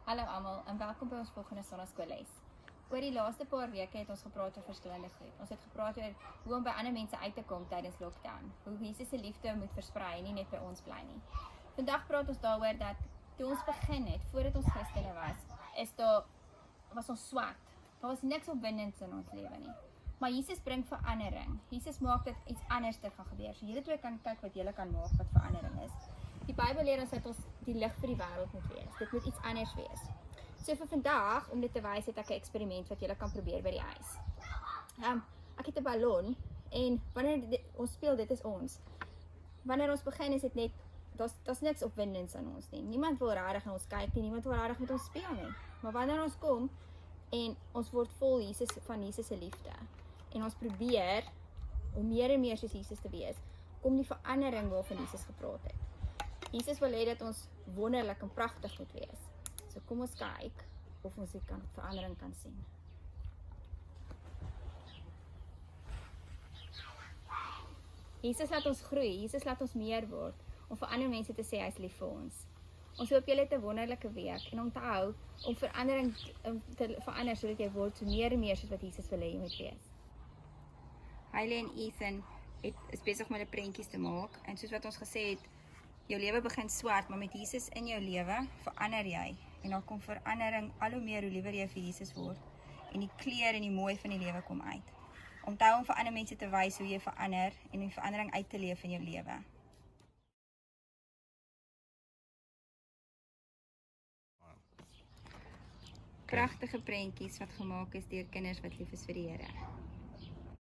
Hallo almal en welkom by ons volgende sonnaskoolles. Oor die laaste paar weke het ons gepraat oor verskillende goed. Ons het gepraat oor hoe om by ander mense uit te kom tydens lockdown, hoe Jesus se liefde moet versprei en nie net by ons bly nie. Vandag praat ons daaroor dat toe ons begin het, voordat ons Christene was ons swart. Daar was niks opwindends in ons lewe nie. Maar Jesus bring verandering. Jesus maak dat iets anders gaan gebeur. So julle twee kan kyk wat julle kan maak wat verandering is. Die Bybel leer ons dat ons die lig vir die wêreld moet wees. Dit moet iets anders wees. So vir vandag, om dit te wys, het ek 'n eksperiment wat julle kan probeer by die huis. Ek het 'n ballon en wanneer ons speel, dit is ons. Wanneer ons begin is dit net, daar's niks opwindends aan ons nie. Niemand wil regtig na ons kyk nie, niemand wil regtig met ons speel nie. Maar wanneer ons kom en ons word vol van Jesus se liefde en ons probeer om meer en meer soos Jesus te wees, kom die verandering waarvan Jesus gepraat het. Jesus wil hê dat ons wonderlik en pragtig moet wees. So kom ons kyk of ons die verandering kan sien. Jesus laat ons groei, Jesus laat ons meer word, om vir ander mense te sê hy is lief vir ons. Ons hoop julle het 'n wonderlike week en onthou om verandering te verander sodat jy word so meer en meer soos wat Jesus wil hê jy moet wees. Hailey en Ethan is besig met 'n prentjies te maak en soos wat ons gesê het, jou lewe begin swart, maar met Jesus in jou lewe verander jy. En dan kom verandering al hoe meer hoe liewer jy vir Jesus word. En die kleur en die mooi van die lewe kom uit. Onthou om vir ander mense te wys hoe jy verander en die verandering uit te leef in jou lewe. Pragtige prentjies wat gemaak is deur kinders wat lief is vir die Here.